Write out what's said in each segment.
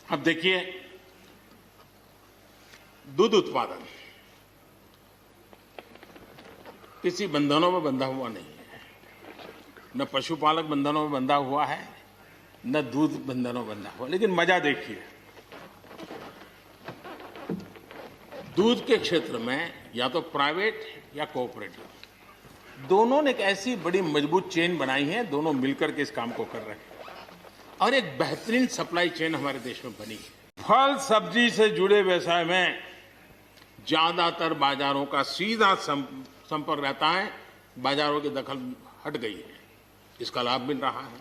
अब देखिए, दूध उत्पादन किसी बंधनों में बंधा हुआ नहीं है, न पशुपालक बंधनों में बंधा हुआ है, न दूध बंधनों में बंधा हुआ। लेकिन मजा देखिए, दूध के क्षेत्र में या तो प्राइवेट या कोऑपरेटिव दोनों ने एक ऐसी बड़ी मजबूत चेन बनाई है, दोनों मिलकर के इस काम को कर रहे हैं और एक बेहतरीन सप्लाई चेन हमारे देश में बनी है। फल सब्जी से जुड़े व्यवसाय में ज्यादातर बाजारों का सीधा संपर्क रहता है, बाजारों की दखल हट गई है, इसका लाभ मिल रहा है।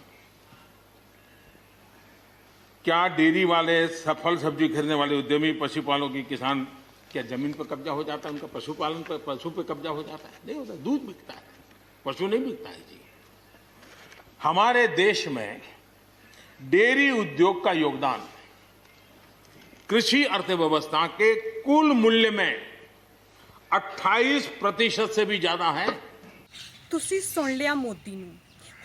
क्या डेयरी वाले, फल सब्जी खरीदने वाले उद्यमी, पशुपालकों की किसान, क्या जमीन पर कब्जा हो जाता है उनका? पशुपालन पर, पशु पे कब्जा हो जाता है? नहीं होता, दूध बिकता है, पशु नहीं बिकता है जी। हमारे देश में डेयरी उद्योग का योगदान कृषि अर्थव्यवस्था के कुल मूल्य में 28% से भी ज्यादा है। ਤੁਸੀਂ ਸੁਣ ਲਿਆ ਮੋਦੀ ਨੂੰ।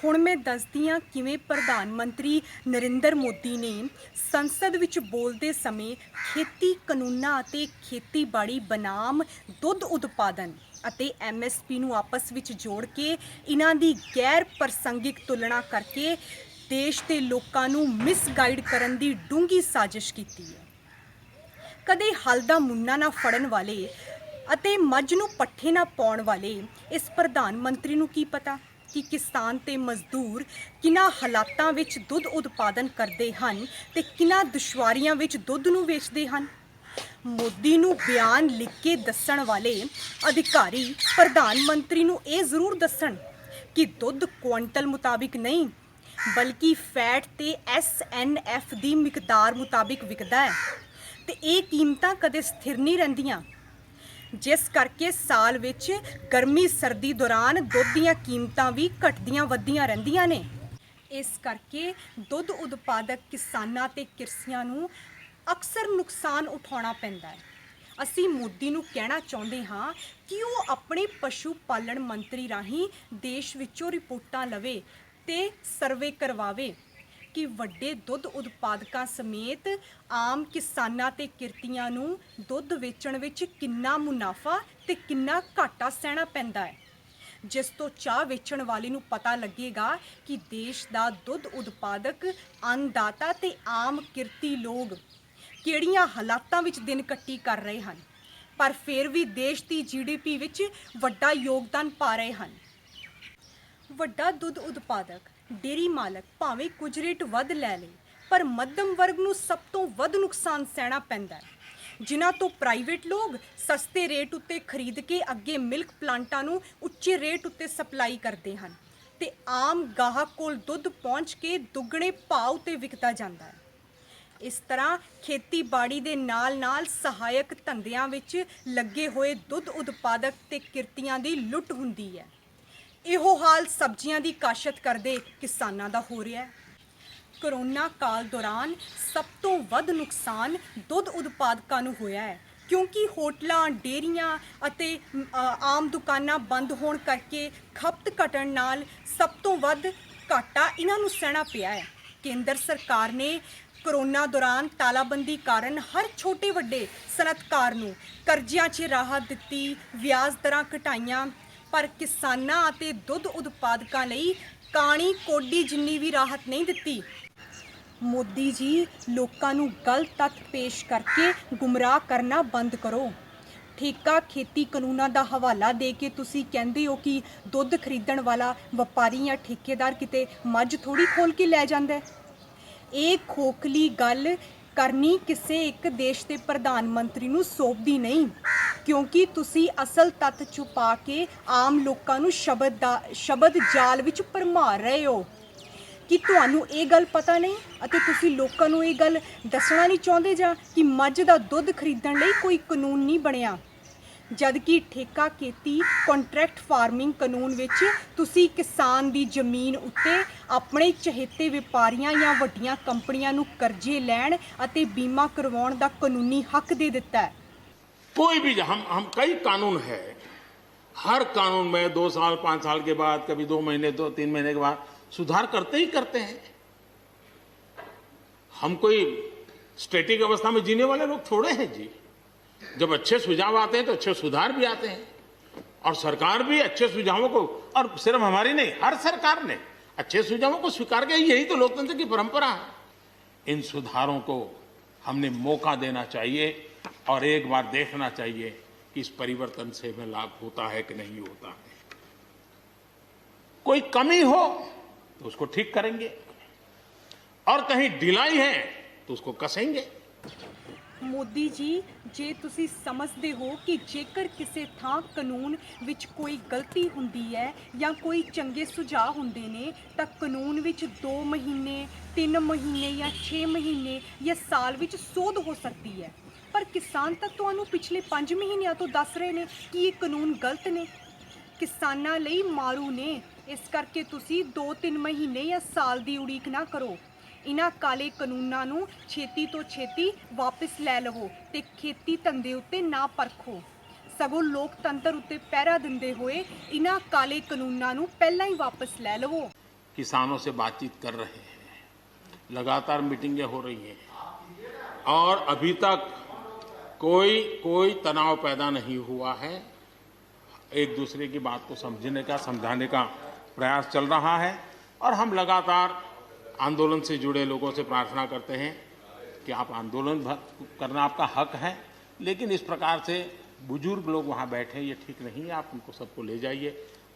ਹੁਣ ਮੈਂ ਦੱਸਦੀ ਹਾਂ ਕਿਵੇਂ ਪ੍ਰਧਾਨ ਮੰਤਰੀ ਨਰਿੰਦਰ ਮੋਦੀ ਨੇ ਸੰਸਦ ਵਿੱਚ ਬੋਲਦੇ ਸਮੇਂ ਖੇਤੀ ਕਾਨੂੰਨਾਂ ਅਤੇ ਖੇਤੀਬਾੜੀ ਬਨਾਮ ਦੁੱਧ ਉਤਪਾਦਨ ਅਤੇ MSP ਨੂੰ ਆਪਸ ਵਿੱਚ ਜੋੜ ਕੇ ਇਹਨਾਂ ਦੀ ਗੈਰ ਪ੍ਰਸੰਗਿਕ ਤੁਲਨਾ ਕਰਕੇ ਦੇਸ਼ ਦੇ ਲੋਕਾਂ ਨੂੰ ਮਿਸਗਾਈਡ ਕਰਨ ਦੀ ਡੂੰਘੀ ਸਾਜ਼ਿਸ਼ ਕੀਤੀ ਹੈ। ਕਦੇ ਹਲ ਦਾ ਮੁੰਨਾ ਨਾ ਫੜਨ ਵਾਲੇ ਅਤੇ ਮੱਝ ਨੂੰ ਪੱਠੇ ਨਾ ਪਾਉਣ ਵਾਲੇ ਇਸ ਪ੍ਰਧਾਨ ਮੰਤਰੀ ਨੂੰ ਕੀ ਪਤਾ ਕਿ ਕਿਸਾਨ ਤੇ ਮਜ਼ਦੂਰ ਕਿੰਨਾ ਹਾਲਾਤਾਂ ਵਿੱਚ ਦੁੱਧ ਉਤਪਾਦਨ ਕਰਦੇ ਹਨ ਤੇ ਕਿੰਨਾ ਦੁਸ਼ਵਾਰੀਆਂ ਵਿੱਚ ਦੁੱਧ ਨੂੰ ਵੇਚਦੇ ਹਨ। ਮੋਦੀ ਨੂੰ ਬਿਆਨ ਲਿਖ ਕੇ ਦੱਸਣ ਵਾਲੇ ਅਧਿਕਾਰੀ ਪ੍ਰਧਾਨ ਮੰਤਰੀ ਨੂੰ ਇਹ ਜ਼ਰੂਰ ਦੱਸਣ ਕਿ ਦੁੱਧ ਕੁਇੰਟਲ ਮੁਤਾਬਿਕ ਨਹੀਂ ਬਲਕਿ ਫੈਟ ਤੇ SNF ਦੀ ਮਿਕਦਾਰ ਮੁਤਾਬਿਕ ਵਿਕਦਾ ਹੈ ਤੇ ਇਹ ਕੀਮਤਾਂ ਕਦੇ ਸਥਿਰ ਨਹੀਂ ਰਹਿੰਦੀਆਂ, ਜਿਸ ਕਰਕੇ ਸਾਲ ਵਿੱਚ ਗਰਮੀ ਸਰਦੀ ਦੌਰਾਨ ਦੁੱਧ ਦੀਆਂ ਕੀਮਤਾਂ ਵੀ ਘਟਦੀਆਂ ਵੱਧਦੀਆਂ ਰਹਿੰਦੀਆਂ ਨੇ। ਇਸ ਕਰਕੇ ਦੁੱਧ ਉਤਪਾਦਕ ਕਿਸਾਨਾਂ ਤੇ ਕਿਰਸੀਆਂ ਨੂੰ ਅਕਸਰ ਨੁਕਸਾਨ ਉਠਾਉਣਾ ਪੈਂਦਾ ਹੈ। ਅਸੀਂ ਮੋਦੀ ਨੂੰ ਕਹਿਣਾ ਚਾਹੁੰਦੇ ਹਾਂ ਕਿ ਉਹ ਆਪਣੇ ਪਸ਼ੂ ਪਾਲਣ ਮੰਤਰੀ ਰਾਹੀਂ ਦੇਸ਼ ਵਿੱਚੋਂ ਰਿਪੋਰਟਾਂ ਲਵੇ ਤੇ ਸਰਵੇ ਕਰਵਾਵੇ ਕਿ ਵੱਡੇ ਦੁੱਧ ਉਤਪਾਦਕਾਂ ਸਮੇਤ ਆਮ ਕਿਸਾਨਾਂ ਤੇ ਕਿਰਤੀਆਂ ਨੂੰ ਦੁੱਧ ਵੇਚਣ ਵਿੱਚ ਕਿੰਨਾ ਮੁਨਾਫਾ ਤੇ ਕਿੰਨਾ ਘਾਟਾ ਸਹਿਣਾ ਪੈਂਦਾ ਹੈ, ਜਿਸ ਤੋਂ ਚਾਹ ਵੇਚਣ ਵਾਲੇ ਨੂੰ ਪਤਾ ਲੱਗੇਗਾ ਕਿ ਦੇਸ਼ ਦਾ ਦੁੱਧ ਉਤਪਾਦਕ ਅੰਨਦਾਤਾ ਤੇ ਆਮ ਕਿਰਤੀ ਲੋਕ ਕਿਹੜੀਆਂ ਹਾਲਾਤਾਂ ਵਿੱਚ ਦਿਨ ਕੱਟੀ ਕਰ ਰਹੇ ਹਨ, ਪਰ ਫਿਰ ਵੀ ਦੇਸ਼ ਦੀ GDP ਵਿੱਚ ਵੱਡਾ ਯੋਗਦਾਨ ਪਾ ਰਹੇ ਹਨ। ਵੱਡਾ ਦੁੱਧ ਉਤਪਾਦਕ ਡੇਅਰੀ ਮਾਲਕ ਭਾਵੇਂ ਕੁਝ ਰੇਟ ਵੱਧ ਲੈ ਲੇ, ਪਰ ਮੱਧਮ ਵਰਗ ਨੂੰ ਸਭ ਤੋਂ ਵੱਧ ਨੁਕਸਾਨ ਸਹਿਣਾ ਪੈਂਦਾ ਹੈ, ਜਿਨ੍ਹਾਂ ਤੋਂ ਪ੍ਰਾਈਵੇਟ ਲੋਕ ਸਸਤੇ ਰੇਟ ਉੱਤੇ ਖਰੀਦ ਕੇ ਅੱਗੇ ਮਿਲਕ ਪਲਾਂਟਾਂ ਨੂੰ ਉੱਚੇ ਰੇਟ ਉੱਤੇ ਸਪਲਾਈ ਕਰਦੇ ਹਨ ਤੇ ਆਮ ਗਾਹਕ ਕੋਲ ਦੁੱਧ ਪਹੁੰਚ ਕੇ ਦੁੱਗਣੇ ਭਾਅ ਉੱਤੇ ਵਿਕਦਾ ਜਾਂਦਾ ਹੈ। ਇਸ ਤਰ੍ਹਾਂ ਖੇਤੀਬਾੜੀ ਦੇ ਨਾਲ-ਨਾਲ ਸਹਾਇਕ ਧੰਦਿਆਂ ਵਿੱਚ ਲੱਗੇ ਹੋਏ ਦੁੱਧ ਉਤਪਾਦਕ ਤੇ ਕਿਰਤੀਆਂ ਦੀ ਲੁੱਟ ਹੁੰਦੀ ਹੈ। ਇਹੋ ਹਾਲ ਸਬਜ਼ੀਆਂ ਦੀ ਕਾਸ਼ਤ ਕਰਦੇ ਕਿਸਾਨਾਂ ਦਾ ਹੋ ਰਿਹਾ ਹੈ। ਕਰੋਨਾ ਕਾਲ ਦੌਰਾਨ ਸਭ ਤੋਂ ਵੱਧ ਨੁਕਸਾਨ ਦੁੱਧ ਉਤਪਾਦਕਾਂ ਨੂੰ ਹੋਇਆ ਹੈ, ਕਿਉਂਕਿ ਹੋਟਲਾਂ, ਡੇਅਰੀਆਂ ਅਤੇ ਆਮ ਦੁਕਾਨਾਂ ਬੰਦ ਹੋਣ ਕਰਕੇ ਖਪਤ ਘਟਣ ਨਾਲ ਸਭ ਤੋਂ ਵੱਧ ਘਾਟਾ ਇਹਨਾਂ ਨੂੰ ਸਹਿਣਾ ਪਿਆ ਹੈ। ਕੇਂਦਰ ਸਰਕਾਰ ਨੇ ਕਰੋਨਾ ਦੌਰਾਨ ਤਾਲਾਬੰਦੀ ਕਾਰਨ ਹਰ ਛੋਟੇ ਵੱਡੇ ਸਨਅਤਕਾਰ ਨੂੰ ਕਰਜ਼ਿਆਂ 'ਚ ਰਾਹਤ ਦਿੱਤੀ, ਵਿਆਜ ਦਰਾਂ ਘਟਾਈਆਂ, ਪਰ ਕਿਸਾਨਾਂ ਅਤੇ ਦੁੱਧ ਉਤਪਾਦਕਾਂ ਲਈ ਕਾਣੀ ਕੋਡੀ ਜਿੰਨੀ ਵੀ ਰਾਹਤ ਨਹੀਂ ਦਿੱਤੀ। ਮੋਦੀ ਜੀ, ਲੋਕਾਂ ਨੂੰ ਗਲਤ ਤੱਥ ਪੇਸ਼ ਕਰਕੇ ਗੁੰਮਰਾਹ ਕਰਨਾ ਬੰਦ ਕਰੋ। ਠੇਕਾ ਖੇਤੀ ਕਾਨੂੰਨਾਂ ਦਾ ਹਵਾਲਾ ਦੇ ਕੇ ਤੁਸੀਂ ਕਹਿੰਦੇ ਹੋ ਕਿ ਦੁੱਧ ਖਰੀਦਣ ਵਾਲਾ ਵਪਾਰੀ ਜਾਂ ਠੇਕੇਦਾਰ ਕਿਤੇ ਮੱਝ ਥੋੜੀ ਖੋਲ ਕੇ ਲੈ ਜਾਂਦਾ ਹੈ। ਇਹ ਖੋਖਲੀ ਗੱਲ ਕਰਨੀ ਕਿਸੇ ਇੱਕ ਦੇਸ਼ ਦੇ ਪ੍ਰਧਾਨ ਮੰਤਰੀ ਨੂੰ ਸੌਂਪਦੀ ਨਹੀਂ, ਕਿਉਂਕਿ ਤੁਸੀਂ ਅਸਲ ਤੱਥ ਛੁਪਾ ਕੇ ਆਮ ਲੋਕਾਂ ਨੂੰ ਸ਼ਬਦ ਜਾਲ ਵਿੱਚ ਭਰਮਾ ਰਹੇ ਹੋ ਕਿ ਤੁਹਾਨੂੰ ਇਹ ਗੱਲ ਪਤਾ ਨਹੀਂ ਅਤੇ ਤੁਸੀਂ ਲੋਕਾਂ ਨੂੰ ਇਹ ਗੱਲ ਦੱਸਣਾ ਨਹੀਂ ਚਾਹੁੰਦੇ ਜਾਂ ਕਿ ਮੱਝ ਦਾ ਦੁੱਧ ਖਰੀਦਣ ਲਈ ਕੋਈ ਕਾਨੂੰਨ ਨਹੀਂ ਬਣਿਆ, ਜਦਕਿ ਠੇਕਾ ਖੇਤੀ ਕੰਟਰੈਕਟ ਫਾਰਮਿੰਗ ਕਾਨੂੰਨ ਵਿੱਚ ਤੁਸੀਂ ਕਿਸਾਨ ਦੀ ਜ਼ਮੀਨ ਉੱਤੇ ਆਪਣੇ ਚਹੇਤੇ ਵਪਾਰੀਆਂ ਜਾਂ ਵੱਡੀਆਂ ਕੰਪਨੀਆਂ ਨੂੰ ਕਰਜ਼ੇ ਲੈਣ ਅਤੇ ਬੀਮਾ ਕਰਵਾਉਣ ਦਾ ਕਾਨੂੰਨੀ ਹੱਕ ਦੇ ਦਿੱਤਾ ਹੈ। कोई भी हम कई कानून है, हर कानून में 2 साल 5 साल के बाद, कभी 2 महीने 2-3 महीने के बाद सुधार करते ही करते हैं। हम कोई स्टैटिक अवस्था में जीने वाले लोग थोड़े हैं जी। जब अच्छे सुझाव आते हैं तो अच्छे सुधार भी आते हैं, और सरकार भी अच्छे सुझावों को, और सिर्फ हमारी नहीं, हर सरकार ने अच्छे सुझावों को स्वीकार किया। यही तो लोकतंत्र की परंपरा है। इन सुधारों को हमने मौका देना चाहिए और एक बार देखना चाहिए कि इस परिवर्तन से हमें लाभ होता है कि नहीं होता है। कोई कमी हो तो उसको ठीक करेंगे, और कहीं ढिलाई है तो उसको कसेंगे। ਮੋਦੀ ਜੀ, ਜੇ ਤੁਸੀਂ ਸਮਝਦੇ ਹੋ ਕਿ ਜੇਕਰ ਕਿਸੇ ਥਾਂ ਕਾਨੂੰਨ ਵਿੱਚ ਕੋਈ ਗਲਤੀ ਹੁੰਦੀ ਹੈ ਜਾਂ ਕੋਈ ਚੰਗੇ ਸੁਝਾਅ ਹੁੰਦੇ ਨੇ ਤਾਂ ਕਾਨੂੰਨ ਵਿੱਚ 2 ਮਹੀਨੇ 3 ਮਹੀਨੇ ਜਾਂ 6 ਮਹੀਨੇ ਜਾਂ ਸਾਲ ਵਿੱਚ ਸੋਧ ਹੋ ਸਕਦੀ ਹੈ, ਪਰ ਕਿਸਾਨ ਤਾਂ ਤੁਹਾਨੂੰ ਪਿਛਲੇ 5 ਮਹੀਨਿਆਂ ਤੋਂ ਦੱਸ ਰਹੇ ਨੇ ਕਿ ਇਹ ਕਾਨੂੰਨ ਗਲਤ ਨੇ, ਕਿਸਾਨਾਂ ਲਈ ਮਾਰੂ ਨੇ। ਇਸ ਕਰਕੇ ਤੁਸੀਂ 2-3 ਮਹੀਨੇ ਜਾਂ ਸਾਲ ਦੀ ਉਡੀਕ ਨਾ ਕਰੋ। ਇਹਨਾਂ ਕਾਲੇ ਕਾਨੂੰਨਾਂ ਨੂੰ ਛੇਤੀ ਤੋਂ ਛੇਤੀ ਵਾਪਸ ਲੈ ਲਵੋ ਤੇ ਖੇਤੀ ਧੰਦੇ ਉੱਤੇ ਨਾ ਪਰਖੋ। ਸਗੋਂ ਲੋਕਤੰਤਰ ਉੱਤੇ ਪਹਿਰਾ ਦਿੰਦੇ ਹੋਏ ਇਹਨਾਂ ਕਾਲੇ ਕਾਨੂੰਨਾਂ ਨੂੰ ਪਹਿਲਾਂ ਹੀ ਵਾਪਸ ਲੈ ਲਵੋ। किसानों से बातचीत कर रहे हैं, लगातार मीटिंगें हो रही हैं, और अभी तक कोई तनाव पैदा नहीं हुआ है। एक दूसरे की बात को समझने का, समझाने का प्रयास चल रहा है, और हम लगातार आंदोलन से जुड़े लोगों से प्रार्थना करते हैं कि आप आंदोलन करना आपका हक है, लेकिन इस प्रकार से बुजुर्ग लोग वहाँ बैठे ये ठीक नहीं है। आप उनको सबको ले जाइए,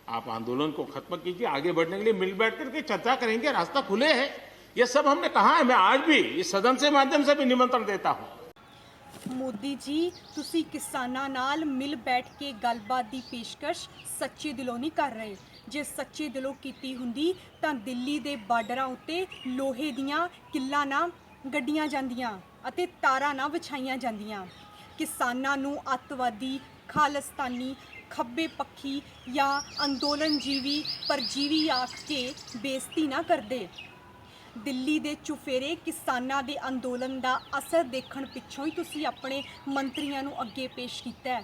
आप आंदोलन को खत्म कीजिए। आगे बढ़ने के लिए मिल बैठ करके चर्चा करेंगे, रास्ता खुले है। ये सब हमने कहा है। मैं आज भी इस सदन से माध्यम से भी निमंत्रण देता हूँ। ਮੋਦੀ ਜੀ, ਤੁਸੀਂ ਕਿਸਾਨਾਂ ਨਾਲ ਮਿਲ ਬੈਠ ਕੇ ਗੱਲਬਾਤ ਦੀ ਪੇਸ਼ਕਸ਼ ਸੱਚੇ ਦਿਲੋਂ ਨਹੀਂ ਕਰ ਰਹੇ। ਜੇ ਸੱਚੇ ਦਿਲੋਂ ਕੀਤੀ ਹੁੰਦੀ ਤਾਂ ਦਿੱਲੀ ਦੇ ਬਾਰਡਰਾਂ ਉੱਤੇ ਲੋਹੇ ਦੀਆਂ ਕਿੱਲਾਂ ਨਾ ਗੱਡੀਆਂ ਜਾਂਦੀਆਂ ਅਤੇ ਤਾਰਾਂ ਨਾ ਵਿਛਾਈਆਂ ਜਾਂਦੀਆਂ। ਕਿਸਾਨਾਂ ਨੂੰ ਅੱਤਵਾਦੀ, ਖਾਲਿਸਤਾਨੀ, ਖੱਬੇ ਪੱਖੀ ਜਾਂ ਅੰਦੋਲਨ ਜੀਵੀ ਪਰਜੀਵੀ ਆਖ ਕੇ ਬੇਇੱਜ਼ਤੀ ਨਾ ਕਰਦੇ। ਦਿੱਲੀ ਦੇ ਚੁਫੇਰੇ ਕਿਸਾਨਾਂ ਦੇ ਅੰਦੋਲਨ ਦਾ ਅਸਰ ਦੇਖਣ ਪਿੱਛੋਂ ਹੀ ਤੁਸੀਂ ਆਪਣੇ ਮੰਤਰੀਆਂ ਨੂੰ ਅੱਗੇ ਪੇਸ਼ ਕੀਤਾ ਹੈ,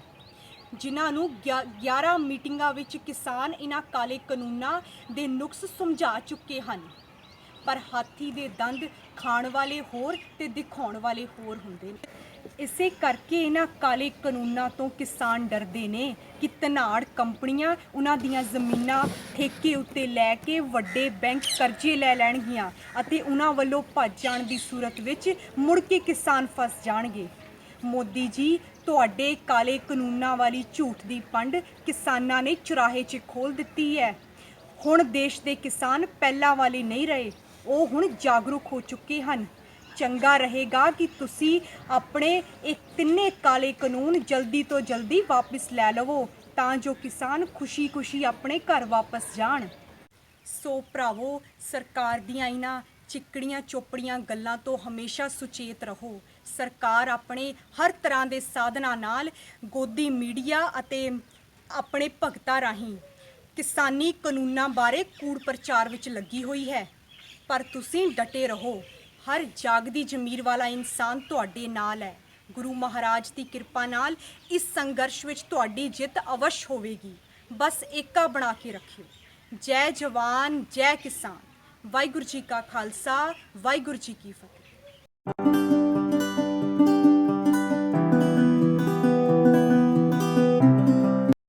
ਜਿਨ੍ਹਾਂ ਨੂੰ 11 ਮੀਟਿੰਗਾਂ ਵਿੱਚ ਕਿਸਾਨ ਇਹਨਾਂ ਕਾਲੇ ਕਾਨੂੰਨਾਂ ਦੇ ਨੁਕਸ ਸਮਝਾ ਚੁੱਕੇ ਹਨ। ਪਰ ਹਾਥੀ ਦੇ ਦੰਦ ਖਾਣ ਵਾਲੇ ਹੋਰ ਤੇ ਦਿਖਾਉਣ ਵਾਲੇ ਹੋਰ ਹੁੰਦੇ ਨੇ। ਇਸੇ ਕਰਕੇ ਇਹਨਾਂ ਕਾਲੇ ਕਾਨੂੰਨਾਂ ਤੋਂ ਕਿਸਾਨ ਡਰਦੇ ਨੇ ਕਿ ਧਨਾੜ ਕੰਪਨੀਆਂ ਉਹਨਾਂ ਦੀਆਂ ਜ਼ਮੀਨਾਂ ਠੇਕੇ ਉੱਤੇ ਲੈ ਕੇ ਵੱਡੇ ਬੈਂਕ ਕਰਜ਼ੇ ਲੈ ਲੈਣਗੀਆਂ ਅਤੇ ਉਹਨਾਂ ਵੱਲੋਂ ਭੱਜ ਜਾਣ ਦੀ ਸੂਰਤ ਵਿੱਚ ਮੁੜ ਕੇ ਕਿਸਾਨ ਫਸ ਜਾਣਗੇ। ਮੋਦੀ ਜੀ, ਤੁਹਾਡੇ ਕਾਲੇ ਕਾਨੂੰਨਾਂ ਵਾਲੀ ਝੂਠ ਦੀ ਪੰਡ ਕਿਸਾਨਾਂ ਨੇ ਚੁਰਾਹੇ 'ਚ ਖੋਲ੍ਹ ਦਿੱਤੀ ਹੈ। ਹੁਣ ਦੇਸ਼ ਦੇ ਕਿਸਾਨ ਪਹਿਲਾਂ ਵਾਲੇ ਨਹੀਂ ਰਹੇ, ਉਹ ਹੁਣ ਜਾਗਰੂਕ ਹੋ ਚੁੱਕੇ ਹਨ। ਚੰਗਾ ਰਹੇਗਾ ਕਿ ਤੁਸੀਂ ਆਪਣੇ ਇਹ ਤਿੰਨੇ ਕਾਲੇ ਕਾਨੂੰਨ ਜਲਦੀ ਤੋਂ ਜਲਦੀ ਵਾਪਸ ਲੈ ਲਵੋ ਤਾਂ ਜੋ ਕਿਸਾਨ ਖੁਸ਼ੀ-ਖੁਸ਼ੀ ਆਪਣੇ ਘਰ ਵਾਪਸ ਜਾਣ। ਸੋ ਭਰਾਵੋ, ਸਰਕਾਰ ਦੀਆਂ ਇਹਨਾਂ ਚਿੱਕੜੀਆਂ ਚੋਪੜੀਆਂ ਗੱਲਾਂ ਤੋਂ ਹਮੇਸ਼ਾ ਸੁਚੇਤ ਰਹੋ। ਸਰਕਾਰ ਆਪਣੇ ਹਰ ਤਰ੍ਹਾਂ ਦੇ ਸਾਧਨਾਂ ਨਾਲ ਗੋਦੀ ਮੀਡੀਆ ਅਤੇ ਆਪਣੇ ਭਗਤਾਂ ਰਾਹੀਂ ਕਿਸਾਨੀ ਕਾਨੂੰਨਾਂ ਬਾਰੇ ਕੂੜ ਪ੍ਰਚਾਰ ਵਿੱਚ ਲੱਗੀ ਹੋਈ ਹੈ, ਪਰ ਤੁਸੀਂ ਡਟੇ ਰਹੋ। ਹਰ ਜਾਗਦੀ ਜ਼ਮੀਰ ਵਾਲਾ ਇਨਸਾਨ ਤੁਹਾਡੇ ਨਾਲ ਹੈ। ਗੁਰੂ ਮਹਾਰਾਜ ਦੀ ਕਿਰਪਾ ਨਾਲ ਇਸ ਸੰਘਰਸ਼ ਵਿੱਚ ਤੁਹਾਡੀ ਜਿੱਤ ਅਵਸ਼ ਹੋਵੇਗੀ। ਬਸ ਏਕਾ ਬਣਾ ਕੇ ਰੱਖਿਓ। ਜੈ ਜਵਾਨ, ਜੈ ਕਿਸਾਨ। ਵਾਹਿਗੁਰੂ ਜੀ ਕਾ ਖਾਲਸਾ, ਵਾਹਿਗੁਰੂ ਜੀ ਕੀ ਫਤਿਹ।